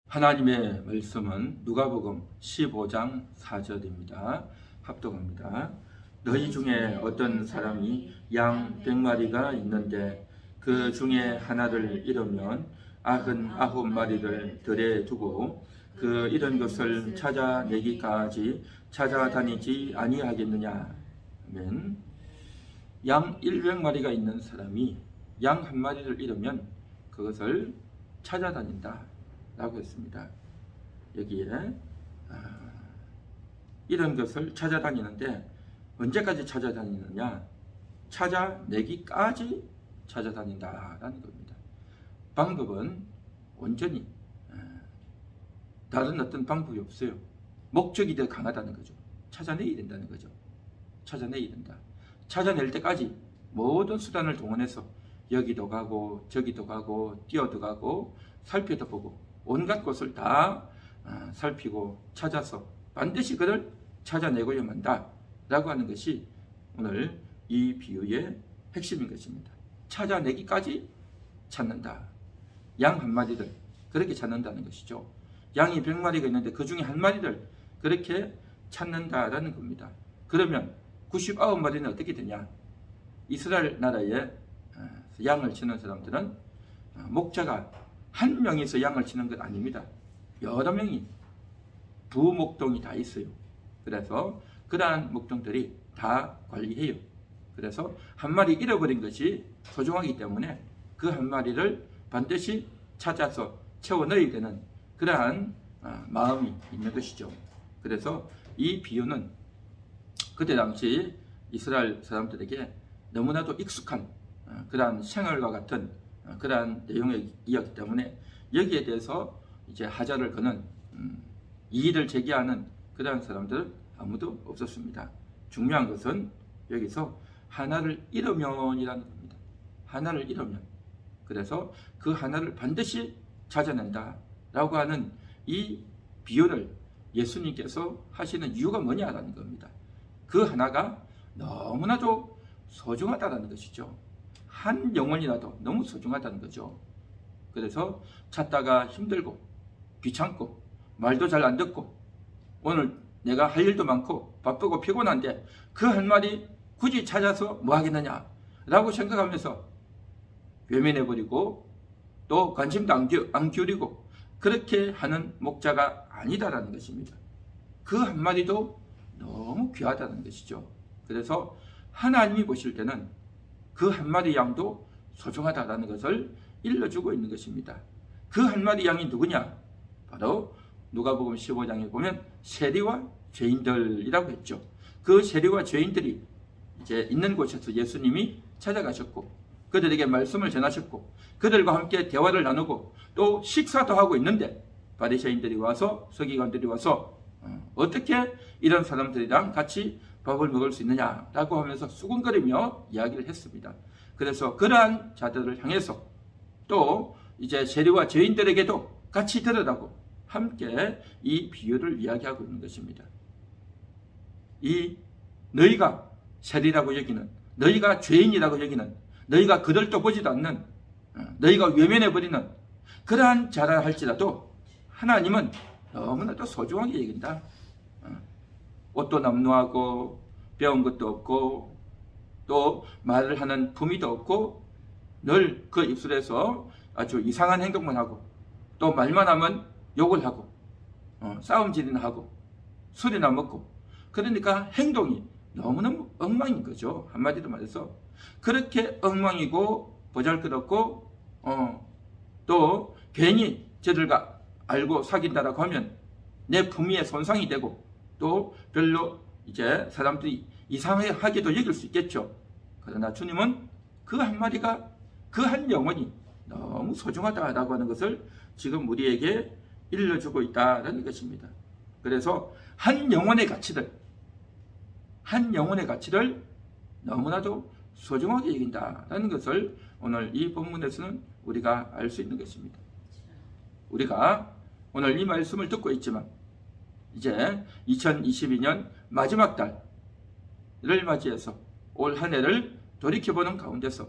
하나님의 말씀은 누가복음 15장 4절입니다. 합독합니다. 너희 중에 어떤 사람이 양 100마리가 있는데 그 중에 하나를 잃으면 99마리를 들에 두고 그 잃은 것을 찾아내기까지 찾아다니지 아니하겠느냐. 아멘. 양 100마리가 있는 사람이 양 한 마리를 잃으면 그것을 찾아다닌다 라고 했습니다. 여기에 이런 것을 찾아다니는데 언제까지 찾아다니느냐? 찾아내기까지 찾아다닌다라는 겁니다. 방법은 온전히 다른 어떤 방법이 없어요. 목적이 더 강하다는 거죠. 찾아내야 된다는 거죠. 찾아내야 된다. 찾아낼 때까지 모든 수단을 동원해서 여기도 가고 저기도 가고 뛰어도 가고 살펴도 보고 온갖 곳을 다 살피고 찾아서 반드시 그를 찾아내고야 한다 라고 하는 것이 오늘 이 비유의 핵심인 것입니다. 찾아내기까지 찾는다. 양 한 마리를 그렇게 찾는다는 것이죠. 양이 100마리가 있는데 그 중에 한 마리를 그렇게 찾는다라는 겁니다. 그러면 99마리는 어떻게 되냐? 이스라엘 나라에 양을 치는 사람들은 목자가 한 명이서 양을 치는 건 아닙니다. 여러 명이 부목동이 다 있어요. 그래서 그러한 목동들이 다 관리해요. 그래서 한 마리 잃어버린 것이 소중하기 때문에 그 한 마리를 반드시 찾아서 채워 넣어야 되는 그러한 마음이 있는 것이죠. 그래서 이 비유는 그때 당시 이스라엘 사람들에게 너무나도 익숙한 그러한 생활과 같은 그러한 내용의 이야기 때문에 여기에 대해서 이제 하자를 거는 이의를 제기하는 그러한 사람들은 아무도 없었습니다. 중요한 것은 여기서 하나를 잃으면이라는 겁니다. 하나를 잃으면. 그래서 그 하나를 반드시 찾아낸다 라고 하는 이 비유를 예수님께서 하시는 이유가 뭐냐라는 겁니다. 그 하나가 너무나도 소중하다는 것이죠. 한 영혼이라도 너무 소중하다는 거죠. 그래서 찾다가 힘들고 귀찮고 말도 잘 안 듣고 오늘 내가 할 일도 많고 바쁘고 피곤한데 그 한 마리 굳이 찾아서 뭐 하겠느냐 라고 생각하면서 외면해버리고 또 관심도 안 기울이고 그렇게 하는 목자가 아니다라는 것입니다. 그 한 마리도 너무 귀하다는 것이죠. 그래서 하나님이 보실 때는 그 한 마리 양도 소중하다라는 것을 일러주고 있는 것입니다. 그 한 마리 양이 누구냐? 바로 누가복음 15장에 보면 세리와 죄인들이라고 했죠. 그 세리와 죄인들이 이제 있는 곳에서 예수님이 찾아가셨고 그들에게 말씀을 전하셨고 그들과 함께 대화를 나누고 또 식사도 하고 있는데 바리새인들이 와서 서기관들이 와서 어떻게 이런 사람들이랑 같이 밥을 먹을 수 있느냐라고 하면서 수군거리며 이야기를 했습니다. 그래서 그러한 자들을 향해서 또 이제 세리와 죄인들에게도 같이 들으라고 함께 이 비유를 이야기하고 있는 것입니다. 이 너희가 세리라고 여기는, 너희가 죄인이라고 여기는, 너희가 그들도 보지도 않는, 너희가 외면해버리는 그러한 자라 할지라도 하나님은 너무나도 소중하게 여긴다. 옷도 남루하고 배운 것도 없고 또 말을 하는 품위도 없고 늘 그 입술에서 아주 이상한 행동만 하고 또 말만 하면 욕을 하고 싸움질이나 하고 술이나 먹고 그러니까 행동이 너무너무 엉망인 거죠. 한마디로 말해서 그렇게 엉망이고 보잘것없고 또 괜히 저들과 알고 사귄다라고 하면 내 품위에 손상이 되고 또 별로 이제 사람들이 이상하게도 여길 수 있겠죠. 그러나 주님은 그 한 마리가 그 한 영혼이 너무 소중하다라고 하는 것을 지금 우리에게 일러주고 있다라는 것입니다. 그래서 한 영혼의 가치를 너무나도 소중하게 여긴다라는 것을 오늘 이 본문에서는 우리가 알 수 있는 것입니다. 우리가 오늘 이 말씀을 듣고 있지만 이제 2022년 마지막 달을 맞이해서 올 한 해를 돌이켜보는 가운데서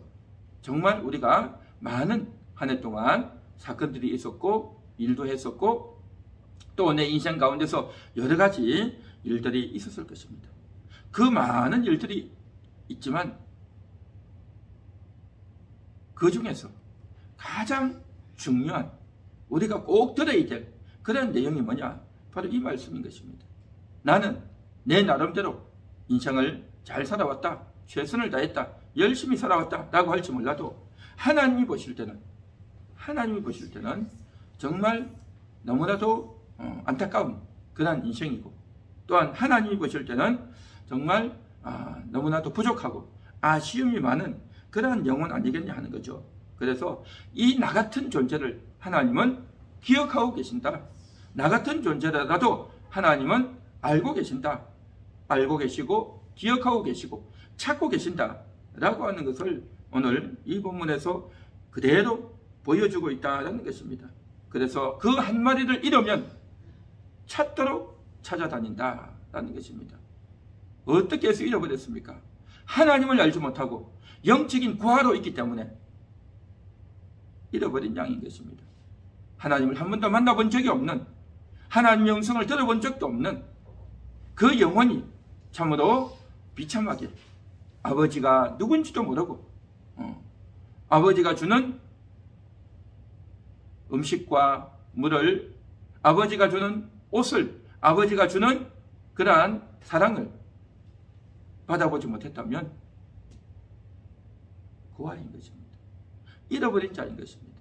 정말 우리가 많은 한 해 동안 사건들이 있었고 일도 했었고 또 내 인생 가운데서 여러 가지 일들이 있었을 것입니다. 그 많은 일들이 있지만 그 중에서 가장 중요한 우리가 꼭 들어야 될 그런 내용이 뭐냐? 바로 이 말씀인 것입니다. 나는 내 나름대로 인생을 잘 살아왔다, 최선을 다했다, 열심히 살아왔다 라고 할지 몰라도 하나님이 보실 때는 정말 너무나도 안타까운 그런 인생이고 또한 하나님이 보실 때는 정말 너무나도 부족하고 아쉬움이 많은 그러한 영혼 아니겠냐 하는 거죠. 그래서 이 나 같은 존재를 하나님은 기억하고 계신다. 나 같은 존재라도 하나님은 알고 계신다. 알고 계시고 기억하고 계시고 찾고 계신다 라고 하는 것을 오늘 이 본문에서 그대로 보여주고 있다는 것입니다. 그래서 그 한 마리를 잃으면 찾도록 찾아다닌다 라는 것입니다. 어떻게 해서 잃어버렸습니까? 하나님을 알지 못하고 영적인 구하로 있기 때문에 잃어버린 양인 것입니다. 하나님을 한 번도 만나본 적이 없는, 하나님의 음성을 들어본 적도 없는 그 영혼이 참으로 비참하게 아버지가 누군지도 모르고 아버지가 주는 음식과 물을, 아버지가 주는 옷을, 아버지가 주는 그러한 사랑을 받아보지 못했다면 그 아이인 것입니다. 잃어버린 자인 것입니다.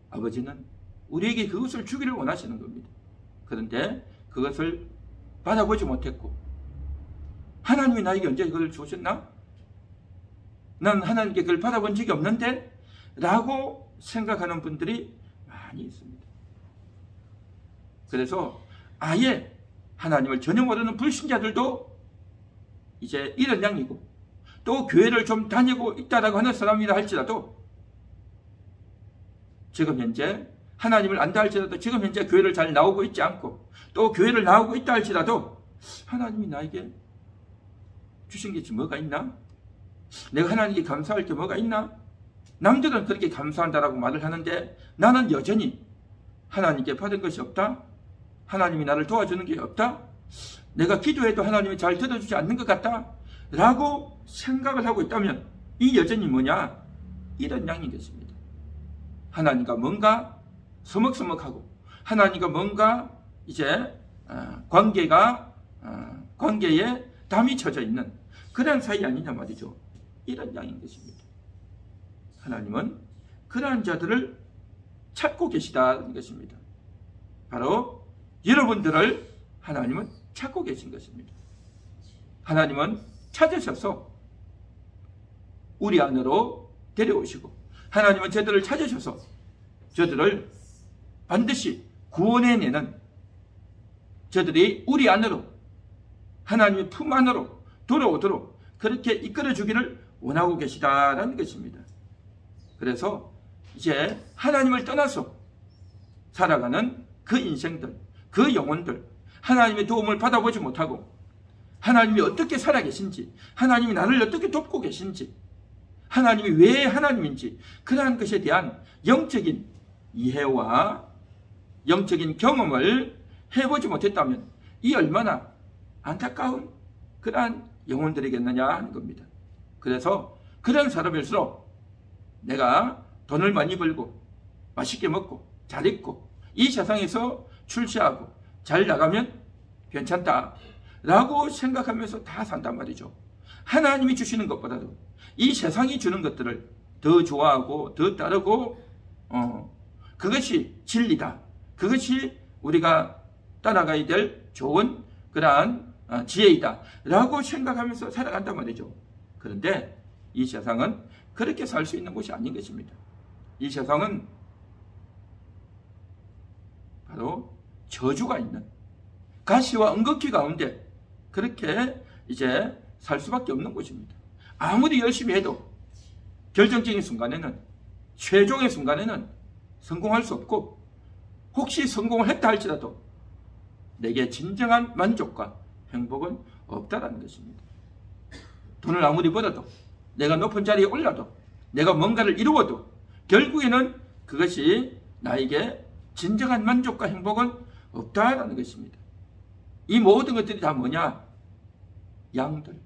아버지는 우리에게 그것을 주기를 원하시는 겁니다. 그런데 그것을 받아보지 못했고 하나님이 나에게 언제 그걸 주셨나? 난 하나님께 그걸 받아본 적이 없는데? 라고 생각하는 분들이 많이 있습니다. 그래서 아예 하나님을 전혀 모르는 불신자들도 이제 이런 양이고 또 교회를 좀 다니고 있다라고 하는 사람이라 할지라도 지금 현재 하나님을 안다 할지라도 지금 현재 교회를 잘 나오고 있지 않고 또 교회를 나오고 있다 할지라도 하나님이 나에게 주신 게 뭐가 있나? 내가 하나님께 감사할 게 뭐가 있나? 남들은 그렇게 감사한다라고 말을 하는데 나는 여전히 하나님께 받은 것이 없다? 하나님이 나를 도와주는 게 없다? 내가 기도해도 하나님이 잘 들어주지 않는 것 같다? 라고 생각을 하고 있다면 이 여전히 뭐냐? 이런 양인 것입니다. 하나님과 뭔가 서먹서먹하고 하나님과 뭔가 이제 관계에 담이 쳐져 있는 그런 사이 아니냐 말이죠. 이런 양인 것입니다. 하나님은 그러한 자들을 찾고 계시다는 것입니다. 바로 여러분들을 하나님은 찾고 계신 것입니다. 하나님은 찾으셔서 우리 안으로 데려오시고 하나님은 저들을 찾으셔서 저들을 반드시 구원해내는 저들이 우리 안으로 하나님의 품 안으로 돌아오도록 그렇게 이끌어주기를 원하고 계시다라는 것입니다. 그래서 이제 하나님을 떠나서 살아가는 그 인생들, 그 영혼들, 하나님의 도움을 받아보지 못하고 하나님이 어떻게 살아계신지, 하나님이 나를 어떻게 돕고 계신지, 하나님이 왜 하나님인지 그러한 것에 대한 영적인 이해와 영적인 경험을 해보지 못했다면 이 얼마나 안타까운 그러한 영혼들이겠느냐 하는 겁니다. 그래서 그런 사람일수록 내가 돈을 많이 벌고 맛있게 먹고 잘 입고 이 세상에서 출세하고 잘 나가면 괜찮다 라고 생각하면서 다 산단 말이죠. 하나님이 주시는 것보다도 이 세상이 주는 것들을 더 좋아하고 더 따르고 그것이 진리다. 그것이 우리가 따라가야 될 좋은 그러한 지혜이다 라고 생각하면서 살아간단 말이죠. 그런데 이 세상은 그렇게 살 수 있는 곳이 아닌 것입니다. 이 세상은 바로 저주가 있는 가시와 은극히 가운데 그렇게 이제 살 수밖에 없는 곳입니다. 아무리 열심히 해도 결정적인 순간에는, 최종의 순간에는 성공할 수 없고 혹시 성공을 했다 할지라도 내게 진정한 만족과 행복은 없다라는 것입니다. 돈을 아무리 벌어도 내가 높은 자리에 올라도 내가 뭔가를 이루어도 결국에는 그것이 나에게 진정한 만족과 행복은 없다라는 것입니다. 이 모든 것들이 다 뭐냐? 양들.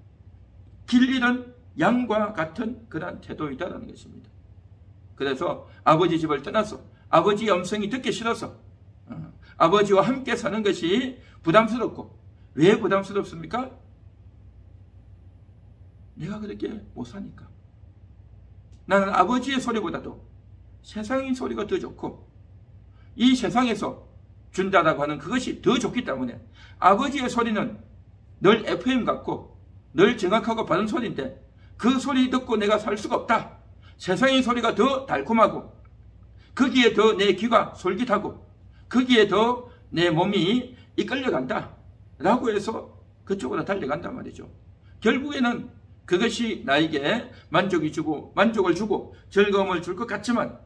길 잃은 양과 같은 그러한 태도이다라는 것입니다. 그래서 아버지 집을 떠나서 아버지의 음성이 듣기 싫어서 아버지와 함께 사는 것이 부담스럽고, 왜 부담스럽습니까? 내가 그렇게 못 사니까. 나는 아버지의 소리보다도 세상의 소리가 더 좋고, 이 세상에서 준다라고 하는 그것이 더 좋기 때문에 아버지의 소리는 늘 FM 같고 늘 정확하고 바른 소리인데, 그 소리 듣고 내가 살 수가 없다. 세상의 소리가 더 달콤하고 거기에 더 내 귀가 솔깃하고 거기에 더 내 몸이 이끌려간다 라고 해서 그쪽으로 달려간단 말이죠. 결국에는 그것이 나에게 만족을 주고 즐거움을 줄 것 같지만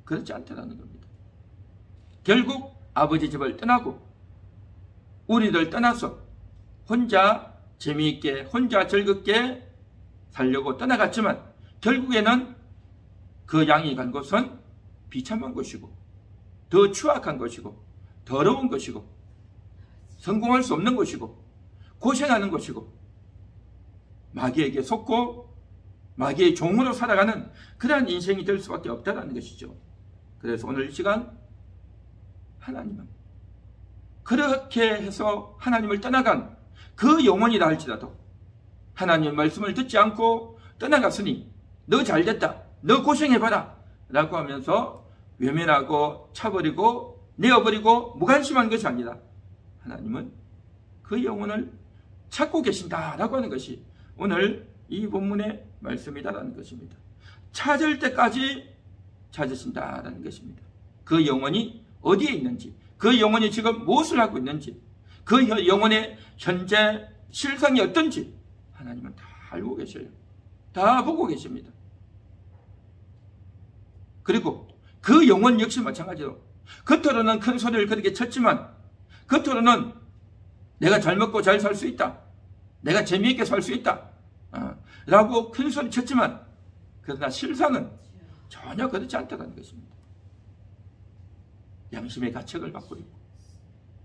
그렇지 않다는 겁니다. 결국 아버지 집을 떠나고 우리를 떠나서 혼자 재미있게 혼자 즐겁게 살려고 떠나갔지만, 결국에는 그 양이 간 곳은 비참한 것이고 더 추악한 것이고 더러운 것이고 성공할 수 없는 것이고 고생하는 것이고 마귀에게 속고 마귀의 종으로 살아가는 그러한 인생이 될 수밖에 없다는 것이죠. 그래서 오늘 이 시간 하나님은 그렇게 해서 하나님을 떠나간 그 영혼이라 할지라도 하나님의 말씀을 듣지 않고 떠나갔으니 너 잘됐다, 너 고생해봐라 라고 하면서 외면하고 차버리고 내어버리고 무관심한 것이 아니라 하나님은 그 영혼을 찾고 계신다 라고 하는 것이 오늘 이 본문의 말씀이다라는 것입니다. 찾을 때까지 찾으신다라는 것입니다. 그 영혼이 어디에 있는지, 그 영혼이 지금 무엇을 하고 있는지, 그 영혼의 현재 실상이 어떤지 하나님은 다 알고 계셔요. 다 보고 계십니다. 그리고 그 영혼 역시 마찬가지로 겉으로는 큰 소리를 그렇게 쳤지만, 겉으로는 내가 잘 먹고 잘 살 수 있다, 내가 재미있게 살 수 있다 라고 큰 소리 쳤지만, 그러나 실상은 전혀 그렇지 않다는 것입니다. 양심의 가책을 받고 있고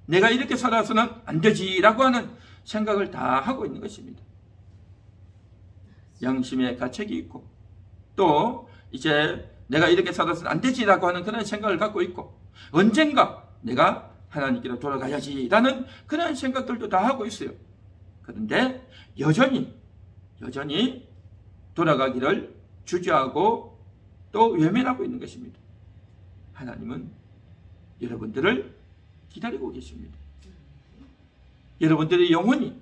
내가 이렇게 살아서는 안 되지 라고 하는 생각을 다 하고 있는 것입니다. 양심의 가책이 있고 또 이제 내가 이렇게 살아서는 안 되지 라고 하는 그런 생각을 갖고 있고, 언젠가 내가 하나님께로 돌아가야지 라는 그런 생각들도 다 하고 있어요. 그런데 여전히 돌아가기를 주저하고 또 외면하고 있는 것입니다. 하나님은 여러분들을 기다리고 계십니다. 여러분들의 영혼이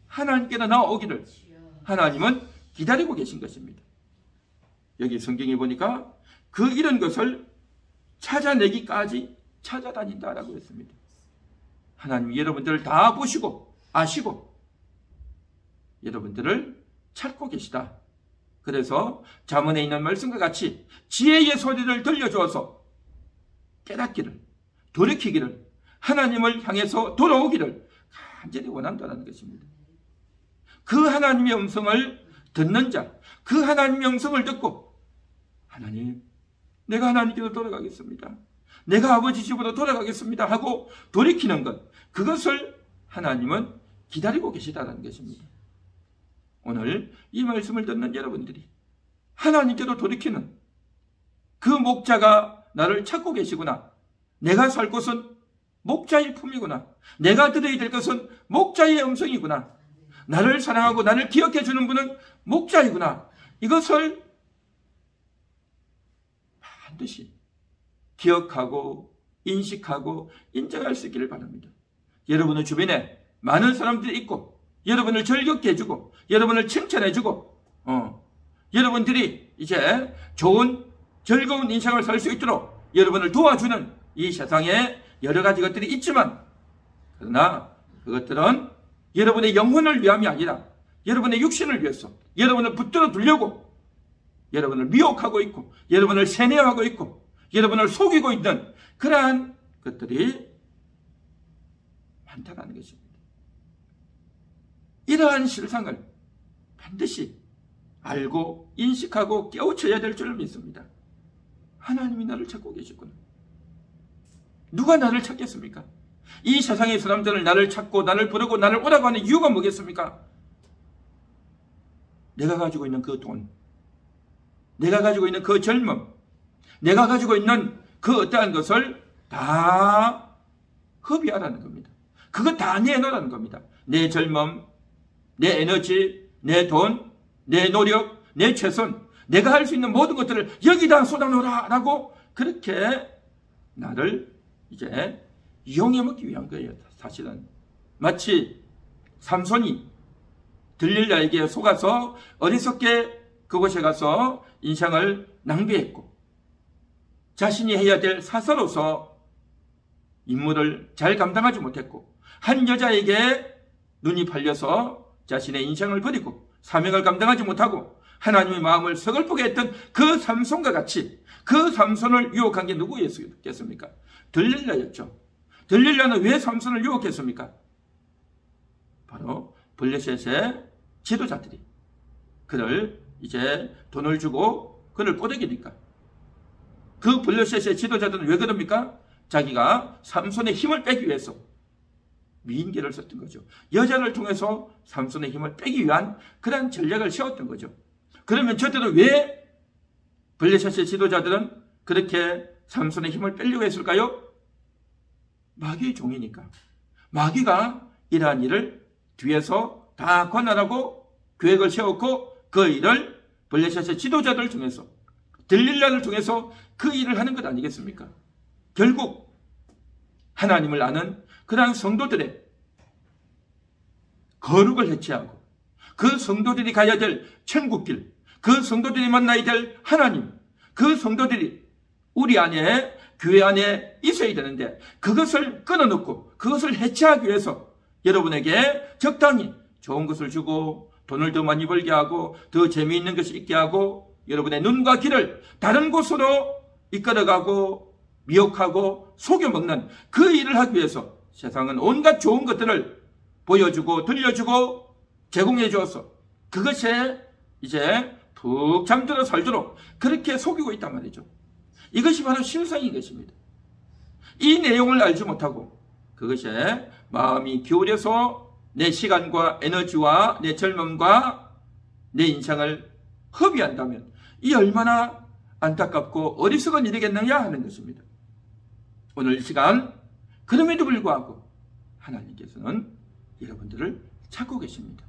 하나님께로 나오기를 하나님은 기다리고 계신 것입니다. 여기 성경에 보니까 그 이런 것을 찾아내기까지 찾아다닌다라고 했습니다. 하나님이 여러분들을 다 보시고 아시고 여러분들을 찾고 계시다. 그래서 잠언에 있는 말씀과 같이 지혜의 소리를 들려주어서 깨닫기를, 돌이키기를, 하나님을 향해서 돌아오기를 간절히 원한다는 것입니다. 그 하나님의 음성을 듣는 자, 그 하나님의 음성을 듣고 하나님, 내가 하나님께로 돌아가겠습니다, 내가 아버지 집으로 돌아가겠습니다 하고 돌이키는 것, 그것을 하나님은 기다리고 계시다는 것입니다. 오늘 이 말씀을 듣는 여러분들이 하나님께로 돌이키는 그 목자가 나를 찾고 계시구나, 내가 살 곳은 목자의 품이구나, 내가 들어야 될 것은 목자의 음성이구나, 나를 사랑하고 나를 기억해 주는 분은 목자이구나, 이것을 반드시 기억하고 인식하고 인정할 수 있기를 바랍니다. 여러분의 주변에 많은 사람들이 있고 여러분을 즐겁게 해주고 여러분을 칭찬해주고 여러분들이 이제 좋은 즐거운 인생을 살 수 있도록 여러분을 도와주는 이 세상에 여러 가지 것들이 있지만, 그러나 그것들은 여러분의 영혼을 위함이 아니라 여러분의 육신을 위해서 여러분을 붙들어 두려고 여러분을 미혹하고 있고 여러분을 세뇌하고 있고 여러분을 속이고 있는 그러한 것들이 많다는 것입니다. 이러한 실상을 반드시 알고 인식하고 깨우쳐야 될 줄 믿습니다. 하나님이 나를 찾고 계시구나, 누가 나를 찾겠습니까? 이 세상의 사람들은 나를 찾고 나를 부르고 나를 오라고 하는 이유가 뭐겠습니까? 내가 가지고 있는 그 돈, 내가 가지고 있는 그 젊음, 내가 가지고 있는 그 어떠한 것을 다 허비하라는 겁니다. 그거 다 내놓으라는 겁니다. 내 젊음, 내 에너지, 내 돈, 내 노력, 내 최선, 내가 할 수 있는 모든 것들을 여기다 쏟아놓으라 라고 그렇게 나를 이제 이용해 먹기 위한 거예요. 사실은 마치 삼손이 들릴라에게 속아서 어리석게 그곳에 가서 인생을 낭비했고 자신이 해야 될 사서로서 임무를 잘 감당하지 못했고 한 여자에게 눈이 팔려서 자신의 인생을 버리고 사명을 감당하지 못하고 하나님의 마음을 서글프게 했던 그 삼손과 같이 그 삼손을 유혹한 게 누구였겠습니까? 들릴라였죠. 들릴라는 왜 삼손을 유혹했습니까? 바로 블레셋의 지도자들이 그를 이제 돈을 주고 그를 꼬드기니까. 그 블레셋의 지도자들은 왜 그럽니까? 자기가 삼손의 힘을 빼기 위해서 미인계를 썼던 거죠. 여자를 통해서 삼손의 힘을 빼기 위한 그런 전략을 세웠던 거죠. 그러면 저들은 왜 블레셋의 지도자들은 그렇게 삼손의 힘을 빼려고 했을까요? 마귀의 종이니까. 마귀가 이러한 일을 뒤에서 다 관할하고 계획을 세웠고 그 일을 블레셋의 지도자들을 통해서 들릴라를 통해서 그 일을 하는 것 아니겠습니까? 결국 하나님을 아는 그러한 성도들의 거룩을 해체하고 그 성도들이 가야 될 천국길, 그 성도들이 만나야 될 하나님, 그 성도들이 우리 안에 교회 안에 있어야 되는데 그것을 끊어놓고 그것을 해체하기 위해서 여러분에게 적당히 좋은 것을 주고 돈을 더 많이 벌게 하고 더 재미있는 것을 있게 하고 여러분의 눈과 귀를 다른 곳으로 이끌어가고 미혹하고 속여먹는 그 일을 하기 위해서 세상은 온갖 좋은 것들을 보여주고 들려주고 제공해 주어서 그것에 이제 푹 잠들어 살도록 그렇게 속이고 있단 말이죠. 이것이 바로 신성인 것입니다. 이 내용을 알지 못하고 그것에 마음이 기울여서 내 시간과 에너지와 내 젊음과 내 인생을 허비한다면 이 얼마나 안타깝고 어리석은 일이겠느냐 하는 것입니다. 오늘 이 시간 그럼에도 불구하고 하나님께서는 여러분들을 찾고 계십니다.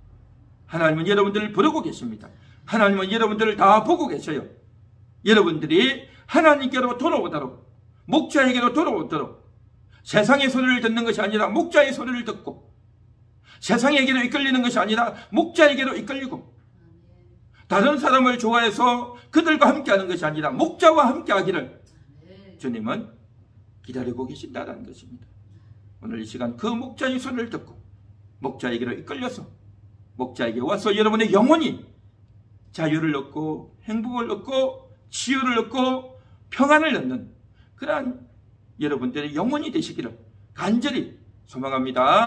하나님은 여러분들을 부르고 계십니다. 하나님은 여러분들을 다 보고 계셔요. 여러분들이 하나님께로 돌아오도록 목자에게로 돌아오도록 세상의 소리를 듣는 것이 아니라 목자의 소리를 듣고 세상에게로 이끌리는 것이 아니라 목자에게로 이끌리고 다른 사람을 좋아해서 그들과 함께하는 것이 아니라 목자와 함께하기를 주님은 기다리고 계신다는 것입니다. 오늘 이 시간 그 목자의 소리를 듣고 목자에게로 이끌려서 목자에게 와서 여러분의 영혼이 자유를 얻고 행복을 얻고 치유를 얻고 평안을 얻는 그러한 여러분들의 영혼이 되시기를 간절히 소망합니다.